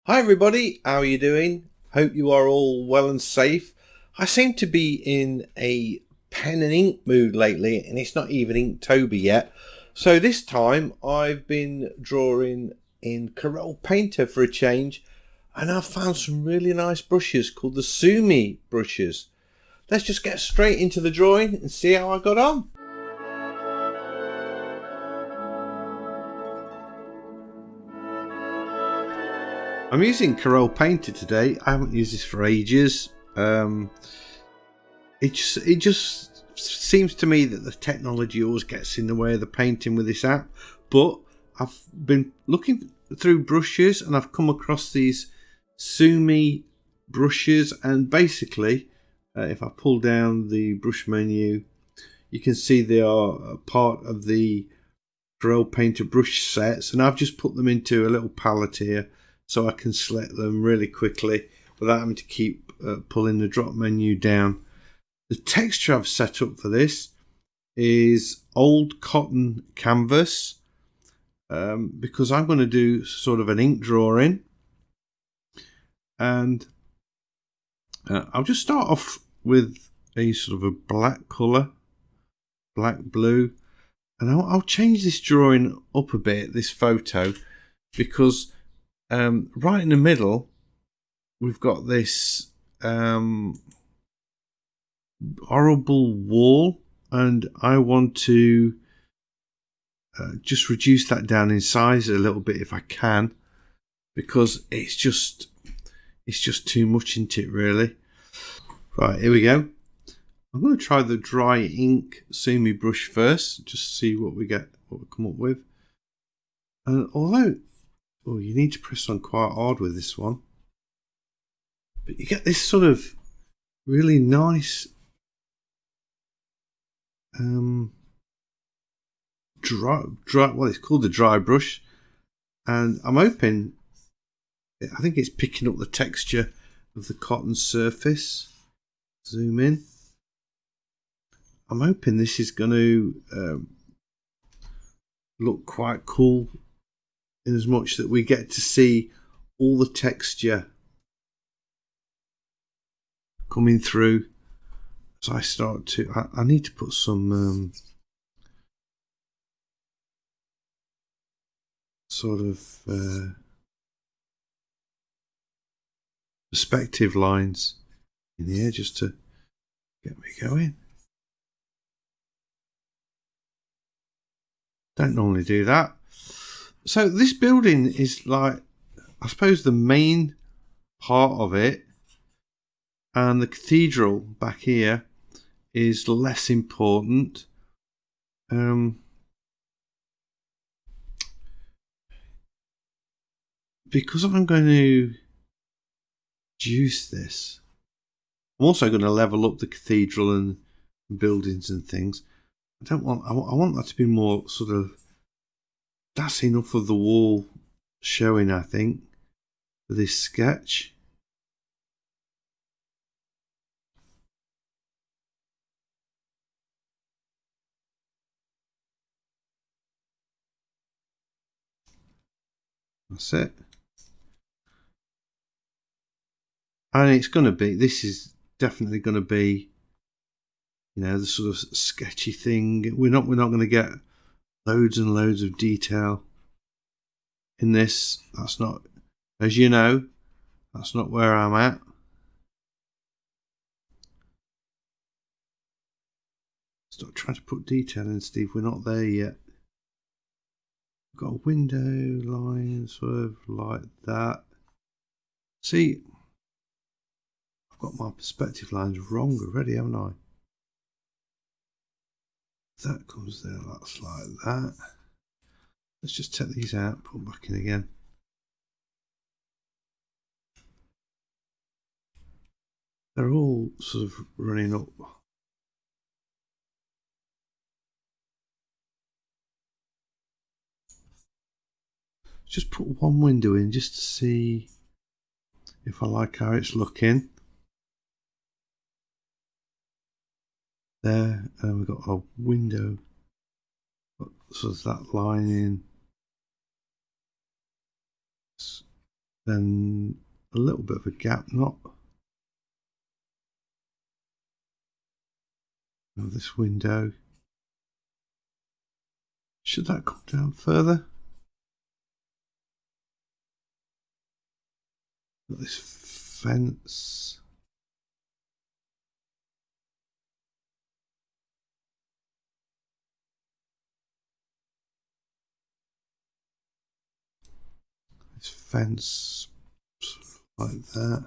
Hi everybody, how are you doing? Hope you are all well and safe. I seem to be in a pen and ink mood lately, and it's not even Inktober yet. So this time I've been drawing in Corel Painter for a change, and I've found some really nice brushes called the Sumi brushes. Let's just get straight into the drawing and see how I got on. I'm using Corel Painter today. I haven't used this for ages. It just seems to me that the technology always gets in the way of the painting with this app. But I've been looking through brushes and I've come across these Sumi brushes, and basically, if I pull down the brush menu, you can see they are a part of the Corel Painter brush sets, and I've just put them into a little palette here so I can select them really quickly without having to keep pulling the drop menu down. The texture I've set up for this is old cotton canvas, because I'm going to do sort of an ink drawing, and I'll just start off with a sort of a black colour, black blue, and I'll change this drawing up a bit, this photo, because right in the middle we've got this horrible wall, and I want to just reduce that down in size a little bit if I can, because it's just too much, isn't it, really? Right, here we go. I'm going to try the dry ink Sumi brush first, just see what we come up with. And although you need to press on quite hard with this one, but you get this sort of really nice dry, well, it's called the dry brush, and I'm hoping, I think it's picking up the texture of the cotton surface. Zoom in. I'm hoping this is going to look quite cool, in as much that we get to see all the texture coming through. So I start to, I need to put some sort of perspective lines in here just to get me going. Don't normally do that. So this building is like, I suppose, the main part of it, and the cathedral back here is less important. Because I'm going to reduce this, I'm also going to level up the cathedral and buildings and things. I want that to be more sort of, that's enough of the wall showing, I think, for this sketch. That's it. And it's going to be, this is definitely going to be, the sort of sketchy thing. We're not going to get loads and loads of detail in this. That's not, as you know, that's not where I'm at. Stop trying to put detail in, Steve. We're not there yet. We've got a window line sort of like that. See, I've got my perspective lines wrong already, haven't I? That comes there, that's like that. Let's just take these out, put them back in again. They're all sort of running up. Just put one window in just to see if I like how it's looking. There, and we've got a window, so there's that line in. then a little bit of a gap knot of this window. Should that come down further? Got this fence. This fence like that.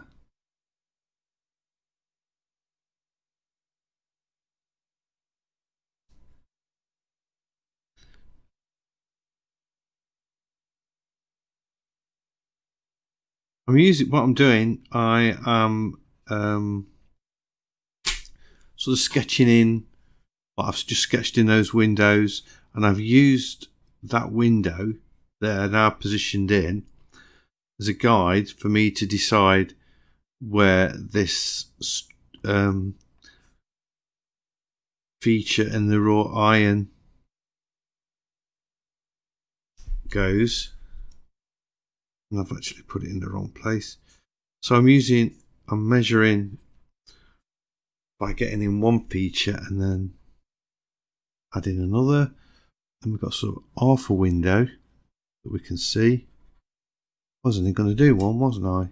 What I'm doing, I am sort of sketching in what I've just sketched in those windows, and I've used that window there now positioned in as a guide for me to decide where this feature in the raw iron goes. And I've actually put it in the wrong place. So I'm measuring by getting in one feature and then adding another. And we've got sort of half a window that we can see. Wasn't going to do one, wasn't I?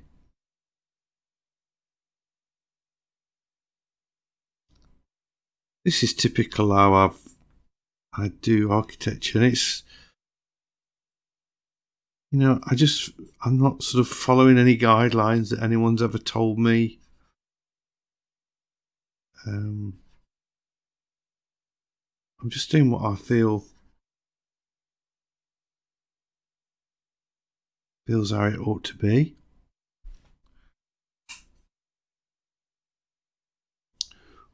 This is typical how I do architecture, and it's, you know, I'm not sort of following any guidelines that anyone's ever told me. I'm just doing what I feels how it ought to be.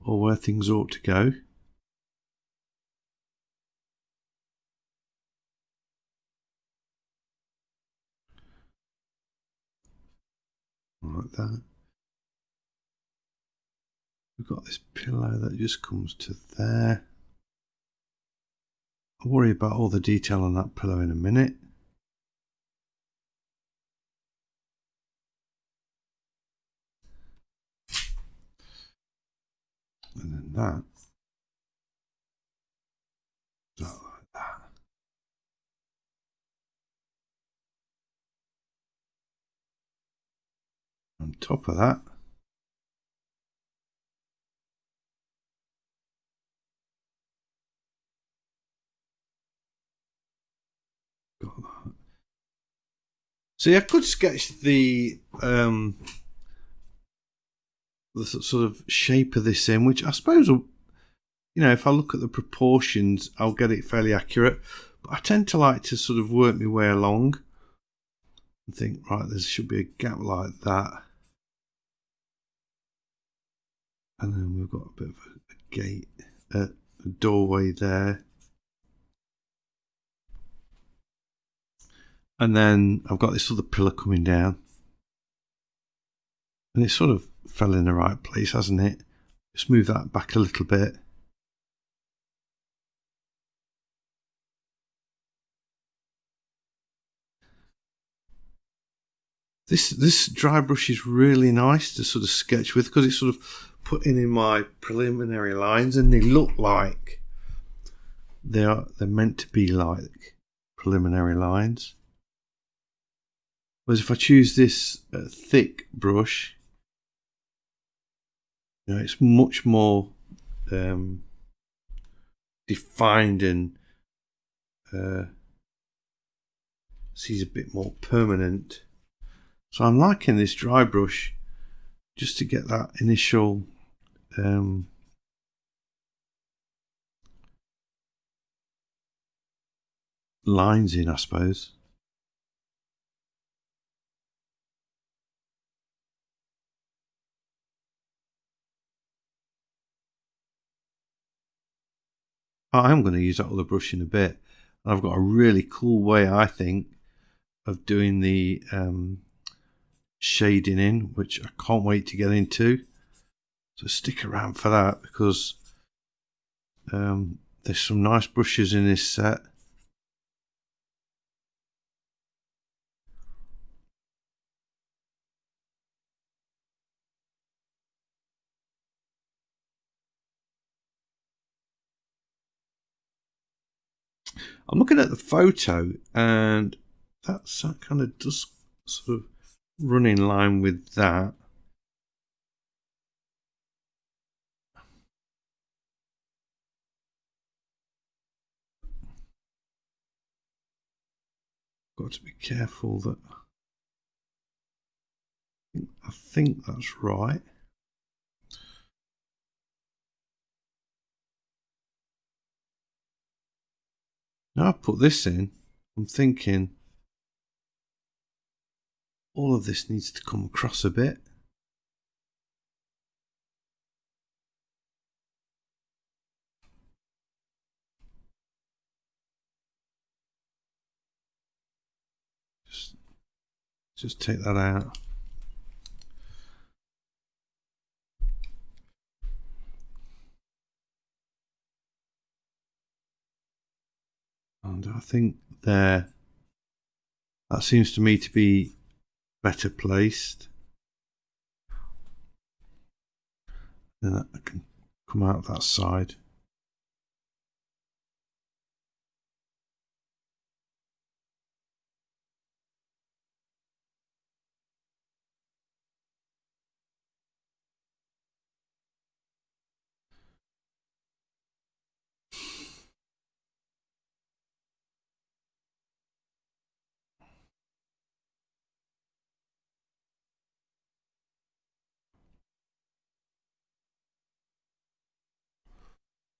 Or where things ought to go. Like that. We've got this pillow that just comes to there. I'll worry about all the detail on that pillow in a minute. And then that. Like that. On top of that, got that. See, I could sketch the sort of shape of this in, which I suppose will, you know, if I look at the proportions, I'll get it fairly accurate. But I tend to like to sort of work my way along and think, right, there should be a gap like that. And then we've got a bit of a gate, a doorway there. And then I've got this other pillar coming down. And it sort of fell in the right place, hasn't it? Just move that back a little bit. This dry brush is really nice to sort of sketch with, because it's sort of putting in my preliminary lines, and they look like they're meant to be like preliminary lines. Whereas if I choose this thick brush, you know, it's much more defined and seems a bit more permanent. So I'm liking this dry brush just to get that initial lines in, I suppose. I am going to use that other brush in a bit. I've got a really cool way, I think, of doing the shading in, which I can't wait to get into. So stick around for that, because there's some nice brushes in this set. I'm looking at the photo, and that kind of does sort of run in line with that. Got to be careful that I think that's right. Now I put this in, I'm thinking all of this needs to come across a bit. Just take that out. And I think there, that seems to me to be better placed. Then I can come out that side.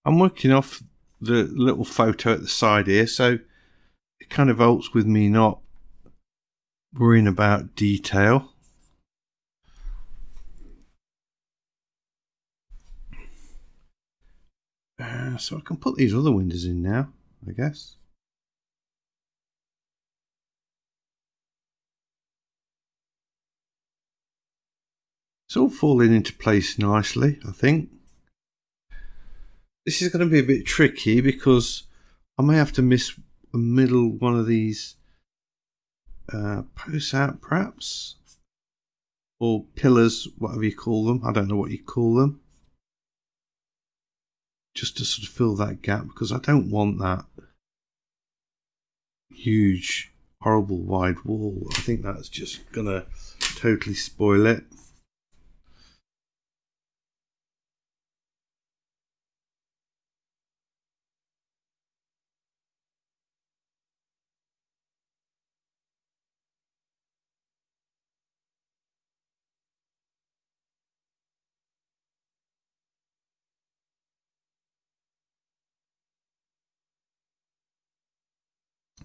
I'm working off the little photo at the side here, so it kind of helps with me not worrying about detail. So I can put these other windows in now, I guess. It's all falling into place nicely, I think. This is going to be a bit tricky because I may have to miss a middle one of these posts out, perhaps, or pillars, whatever you call them. I don't know what you call them. Just to sort of fill that gap, because I don't want that huge, horrible wide wall. I think that's just going to totally spoil it.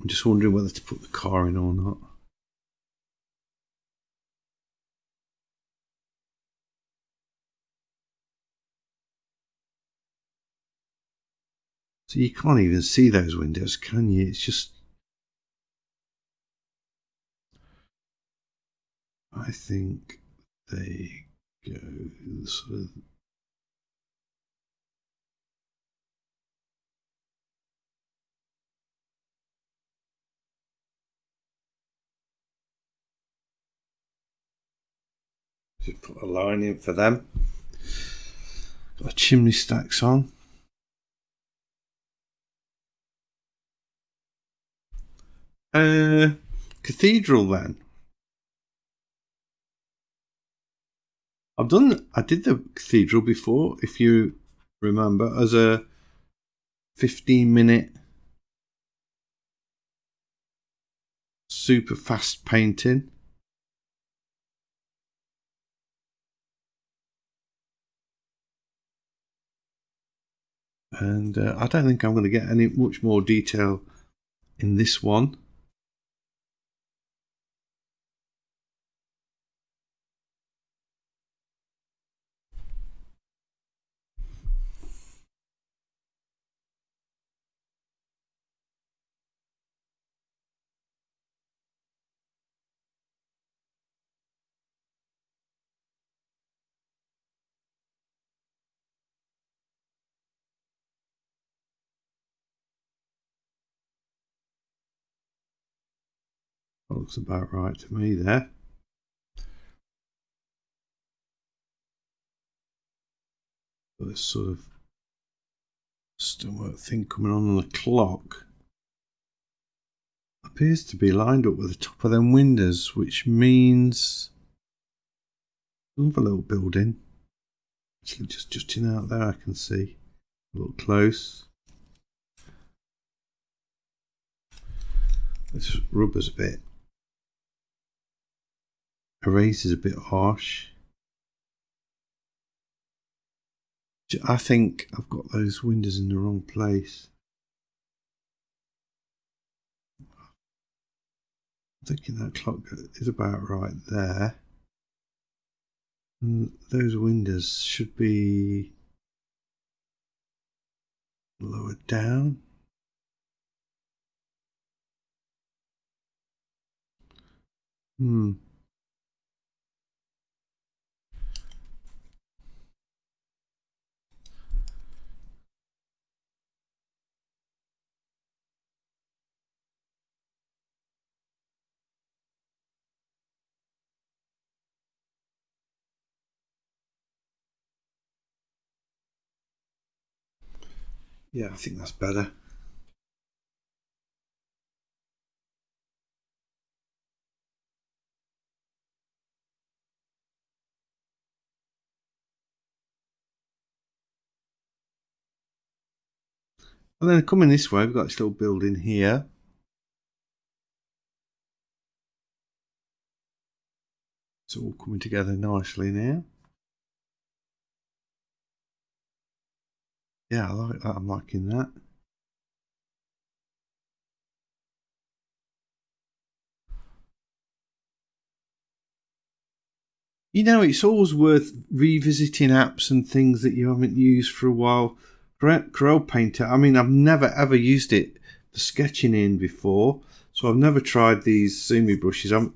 I'm just wondering whether to put the car in or not. So you can't even see those windows, can you? It's just... I think they go sort of... Just put a line in for them. Got a chimney stacks on. Cathedral then. I did the cathedral before, if you remember, as a 15-minute super fast painting. And I don't think I'm going to get any much more detail in this one. That looks about right to me there. Got this sort of stonework thing coming on the clock. appears to be lined up with the top of them windows, which means another little building. Actually, just jutting out there, I can see. Look close. This rubber's a bit. Eraser's a bit harsh. I think I've got those windows in the wrong place. I'm thinking that clock is about right there. And those windows should be lower down. Yeah, I think that's better. And then coming this way, we've got this little building here. It's all coming together nicely now. Yeah, I like that. I'm liking that. You know, it's always worth revisiting apps and things that you haven't used for a while. Corel Painter, I mean, I've never ever used it for sketching in before, so I've never tried these Sumi brushes. I've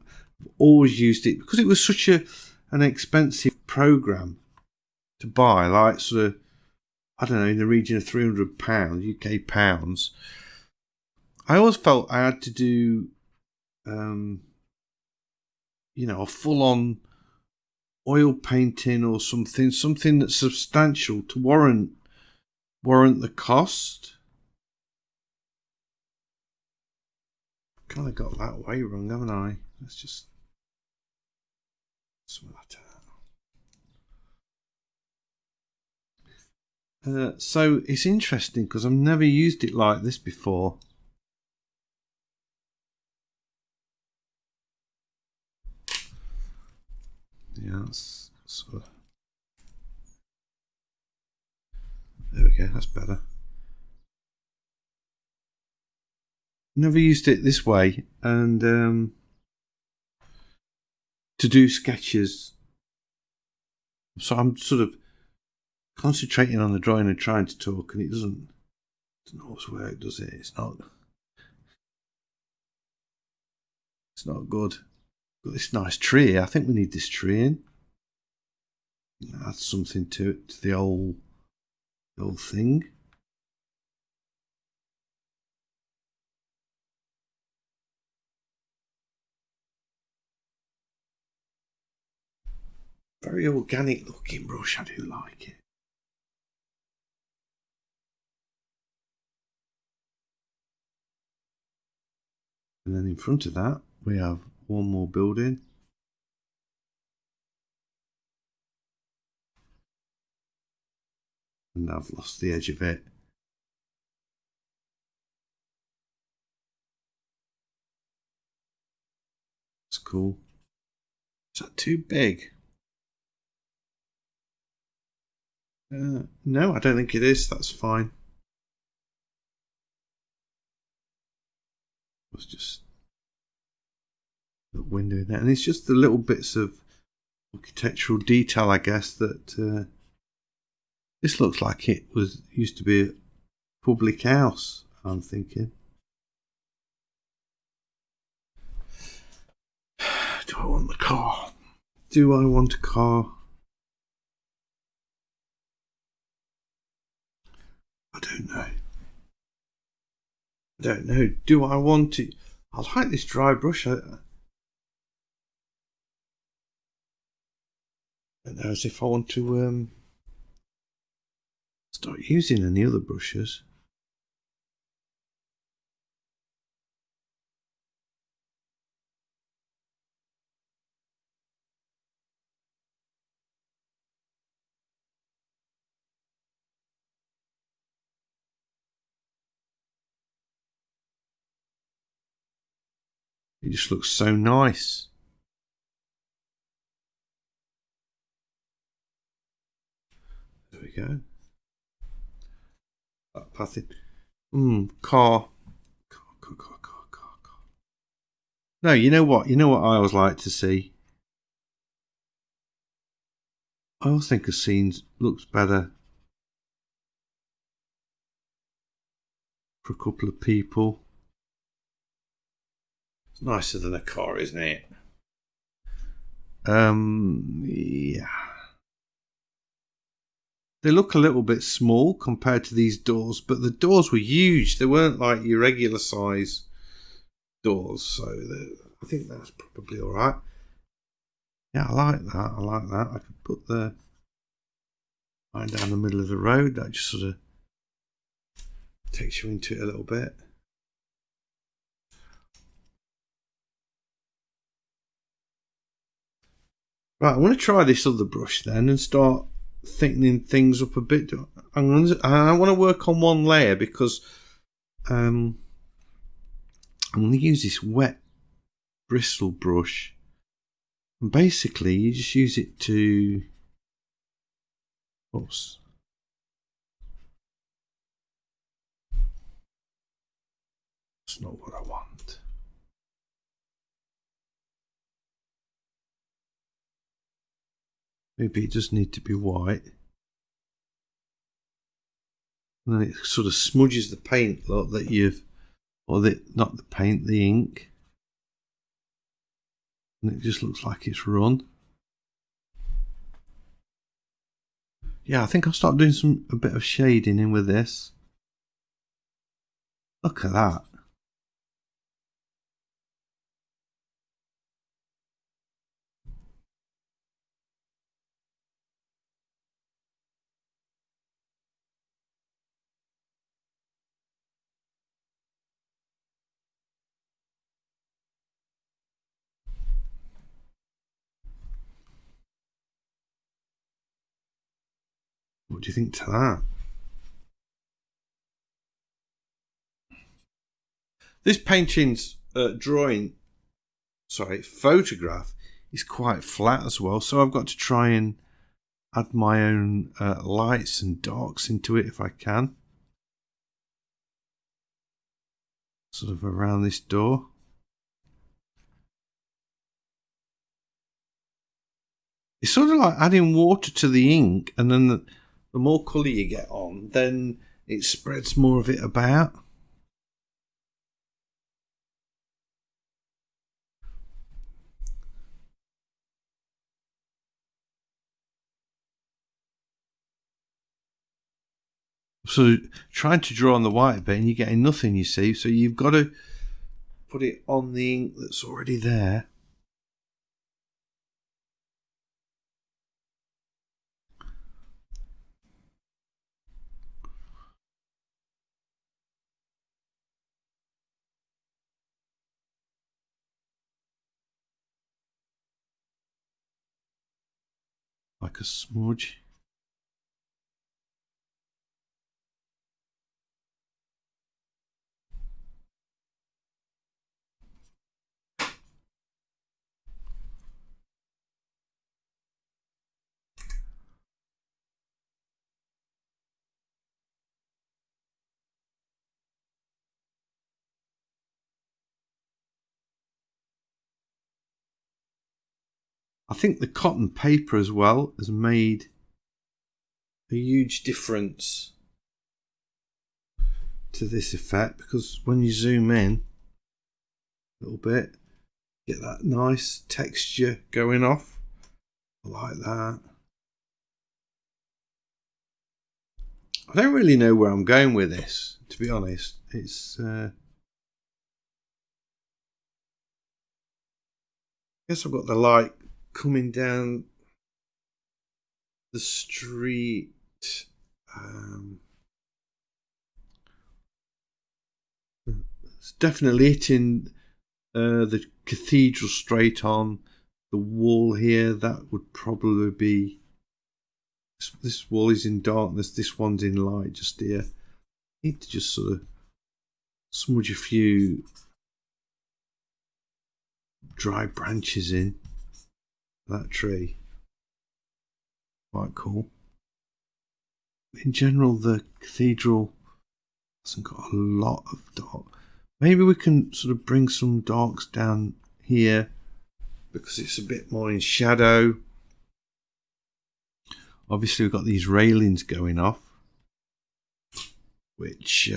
always used it because it was such an expensive program to buy, like sort of, I don't know, in the region of £300 UK pounds. I always felt I had to do, you know, a full-on oil painting or something that's substantial to warrant the cost. Kind of got that way wrong, haven't I? Let's just sort that out. So it's interesting because I've never used it like this before. Yeah, that's sort of. There we go, that's better. Never used it this way, and to do sketches. So I'm sort of concentrating on the drawing and trying to talk, and it doesn't always work, does it? It's not good. Got this nice tree. I think we need this tree in. Add something to it, to the whole thing. Very organic looking brush. I do like it. And then in front of that, we have one more building. And I've lost the edge of it. It's cool. Is that too big? No, I don't think it is. That's fine. It's just a window in there. And it's just the little bits of architectural detail, I guess, that this looks like it used to be a public house, I'm thinking. Do I want the car? Do I want a car? I don't know. Do I want it? I like this dry brush. I don't know as if I want to start using any other brushes. It just looks so nice. There we go. That pathing. Car. No, you know what? You know what I always like to see? I always think a scene looks better for a couple of people. It's nicer than a car, isn't it? Yeah. They look a little bit small compared to these doors, but the doors were huge. They weren't like your regular size doors, so I think that's probably all right. Yeah, I like that. I like that. I could put the line down the middle of the road. That just sort of takes you into it a little bit. Right, I want to try this other brush then and start thickening things up a bit. I want to work on one layer because I'm going to use this wet bristle brush, and basically you just use it to that's not what I want. Maybe it does need to be white. And then it sort of smudges the paint that you've, not the paint, the ink. And it just looks like it's run. Yeah, I think I'll start doing a bit of shading in with this. Look at that. What do you think to that? This painting's photograph is quite flat as well, so I've got to try and add my own lights and darks into it if I can. Sort of around this door. It's sort of like adding water to the ink, and then the more colour you get on, then it spreads more of it about. So trying to draw on the white bit and you're getting nothing, you see. So you've got to put it on the ink that's already there. Like a smudge. I think the cotton paper as well has made a huge difference to this effect, because when you zoom in a little bit, get that nice texture going off. I like that. I don't really know where I'm going with this, to be honest. It's I guess I've got the light coming down the street. It's definitely hitting the cathedral straight on. The wall here, that would probably be... This wall is in darkness, this one's in light just here. Need to just sort of smudge a few dry branches in that tree. Quite cool. In general, the cathedral hasn't got a lot of dark. Maybe we can sort of bring some darks down here because it's a bit more in shadow. Obviously, we've got these railings going off, which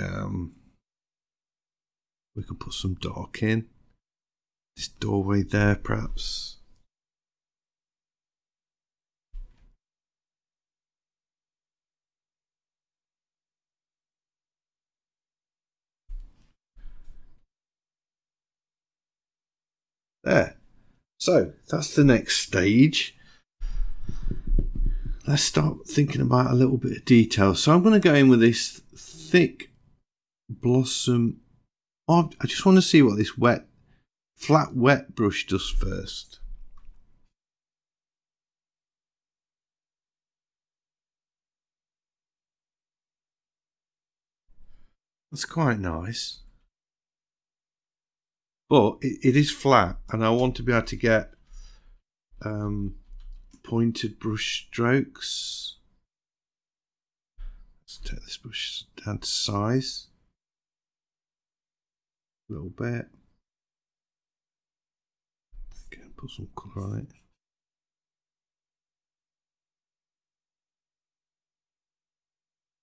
we can put some dark in. This doorway there, perhaps. There. So that's the next stage. Let's start thinking about a little bit of detail. So I'm going to go in with this thick blossom. I just want to see what this flat wet brush does first. That's quite nice. But it is flat, and I want to be able to get pointed brush strokes. Let's take this brush down to size a little bit. Okay, put some colour on it.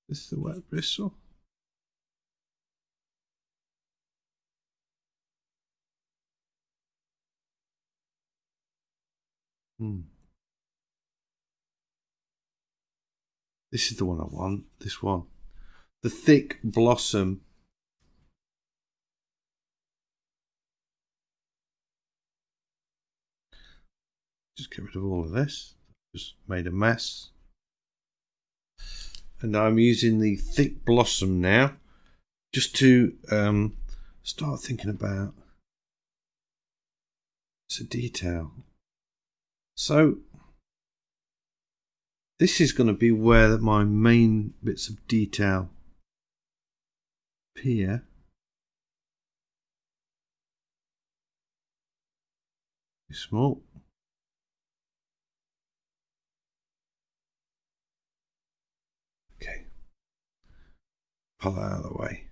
This is the wet bristle. This is the one I want. This one. The thick blossom. Just get rid of all of this. Just made a mess. And I'm using the thick blossom now just to start thinking about some detail. So this is going to be where my main bits of detail appear. Too small. Okay. Pull that out of the way.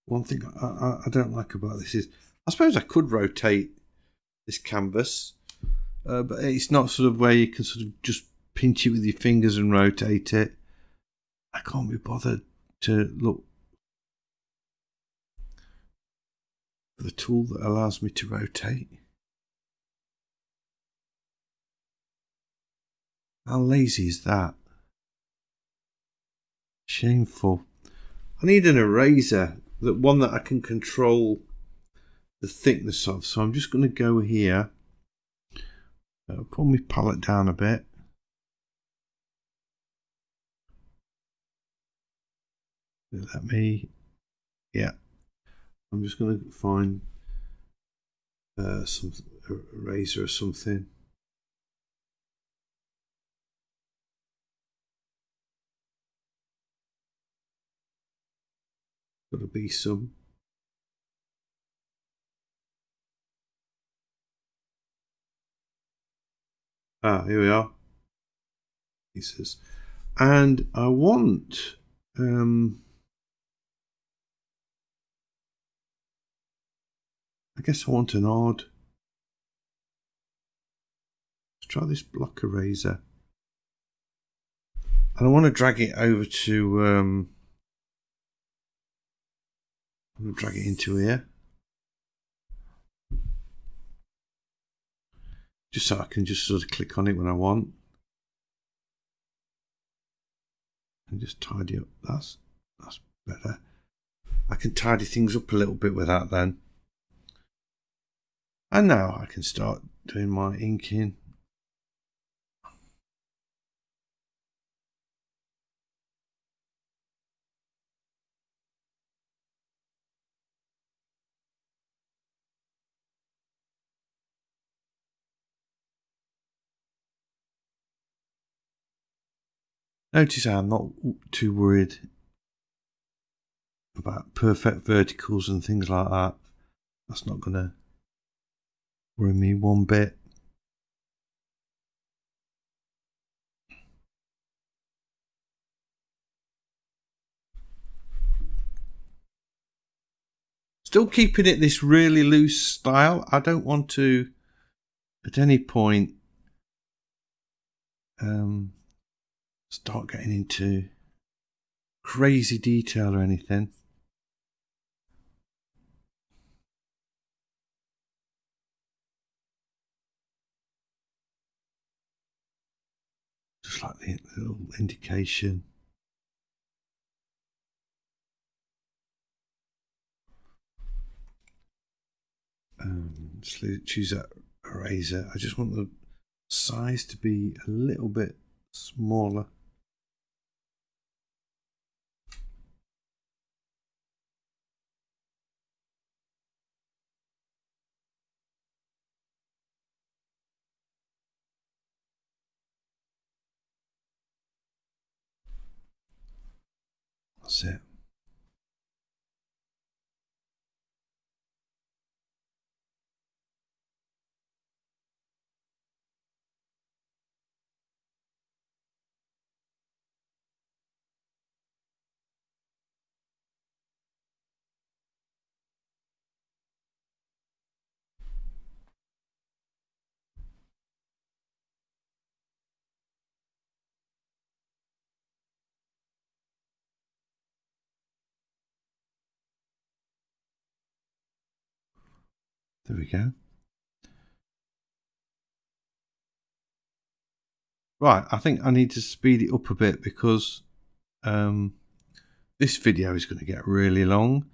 One thing I don't like about this is, I suppose I could rotate this canvas, but it's not sort of where you can sort of just pinch it with your fingers and rotate it. I can't be bothered to look for the tool that allows me to rotate. How lazy is that? Shameful. I need an eraser, one that I can control the thickness of. So I'm just going to go here, pull my palette down a bit. Let me, yeah. I'm just going to find some eraser or something. Got to be some. Here we are. Pieces. And I want I guess I want an odd. Let's try this block eraser. And I want to drag it over to I'm going to drag it into here. Just so I can just sort of click on it when I want. And just tidy up. That's better. I can tidy things up a little bit with that then. And now I can start doing my inking. Notice how I'm not too worried about perfect verticals and things like that. That's not going to worry me one bit. Still keeping it this really loose style. I don't want to at any point start getting into crazy detail or anything. Just like the little indication. Choose that eraser. I just want the size to be a little bit smaller. That's it. There we go. Right, I think I need to speed it up a bit because this video is going to get really long.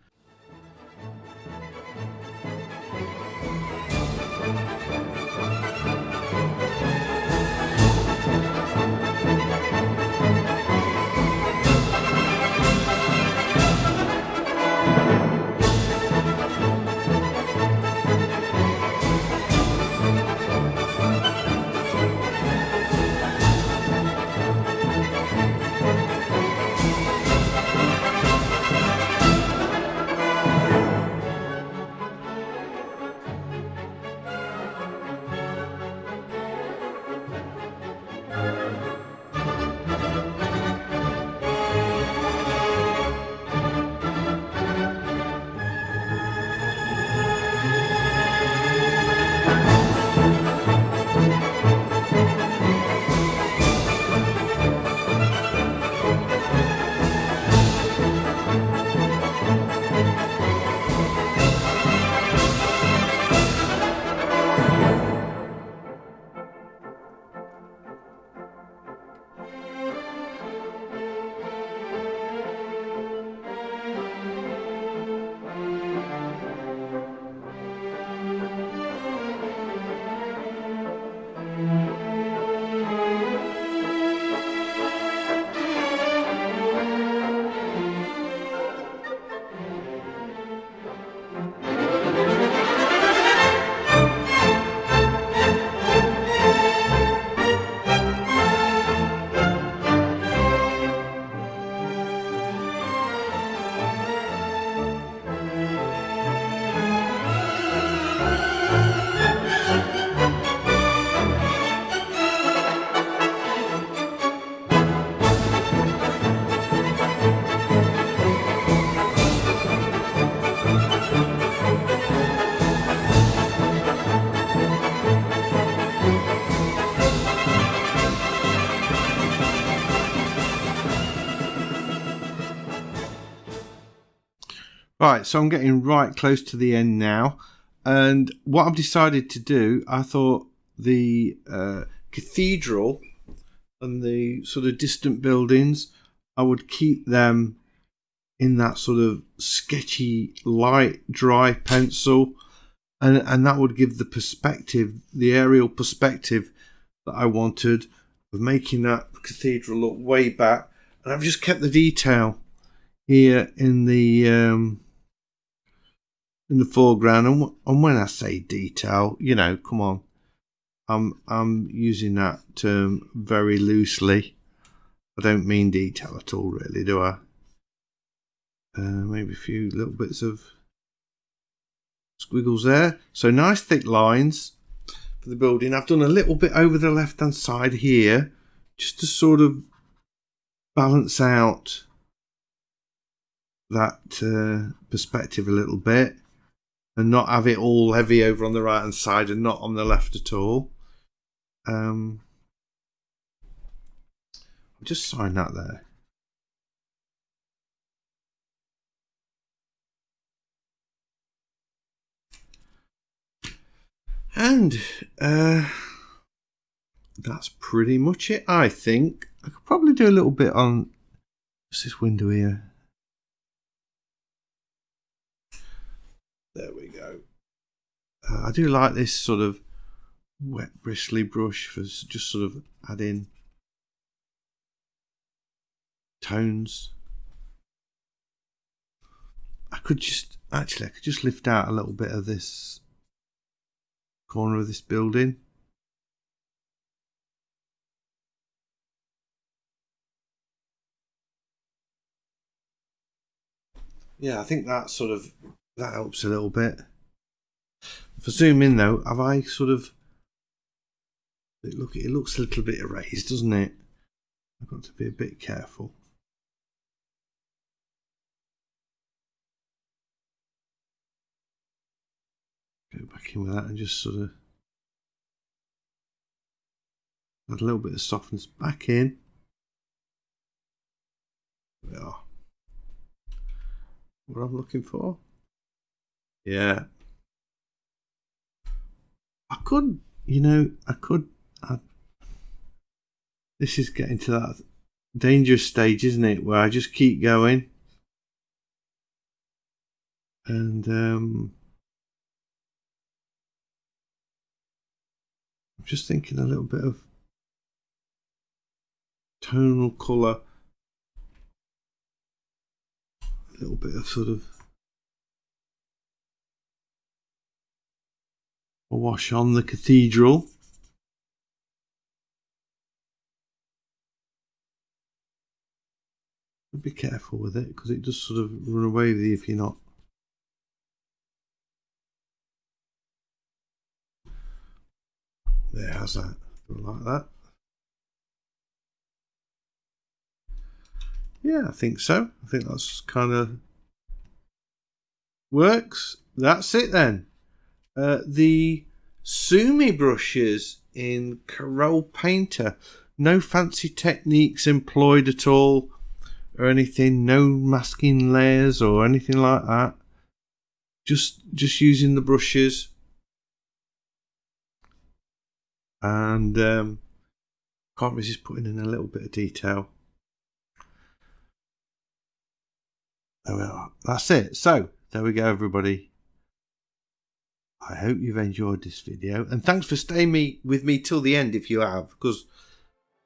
Right, so I'm getting right close to the end now, and what I've decided to do, I thought the cathedral and the sort of distant buildings, I would keep them in that sort of sketchy, light, dry pencil, and that would give the perspective, the aerial perspective that I wanted of making that cathedral look way back. And I've just kept the detail here in the foreground, and when I say detail, you know, come on, I'm using that term very loosely. I don't mean detail at all, really, do I? Maybe a few little bits of squiggles there. So nice thick lines for the building. I've done a little bit over the left hand side here, just to sort of balance out that perspective a little bit, and not have it all heavy over on the right hand side and not on the left at all. I'll just sign that there. And that's pretty much it, I think. I could probably do a little bit on just this window here. There we go. I do like this sort of wet bristly brush for just sort of adding tones. I could just lift out a little bit of this corner of this building. Yeah, I think that helps a little bit. If I zoom in though, have I sort of it looks a little bit erased, doesn't it? I've got to be a bit careful. Go back in with that and just sort of add a little bit of softness back in. There we are. What I'm looking for. Yeah. I could add. This is getting to that dangerous stage, isn't it? Where I just keep going. And I'm just thinking a little bit of tonal colour. A little bit of sort of a wash on the cathedral. Be careful with it because it does sort of run away with you if you're not. There, how's that? Like that. Yeah, I think so. I think that's kind of works. That's it then. The Sumi brushes in Corel Painter. No fancy techniques employed at all or anything. No masking layers or anything like that. Just using the brushes. And can't resist putting in a little bit of detail. There we are. That's it. So there we go, everybody. I hope you've enjoyed this video, and thanks for staying with me till the end if you have, because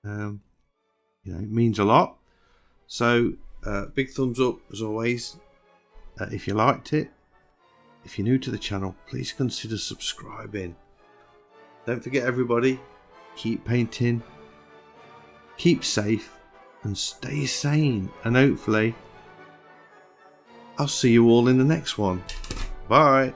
it means a lot. So big thumbs up as always if you liked it. If you're new to the channel, please consider subscribing. Don't forget, everybody, keep painting, keep safe, and stay sane. And hopefully I'll see you all in the next one. Bye.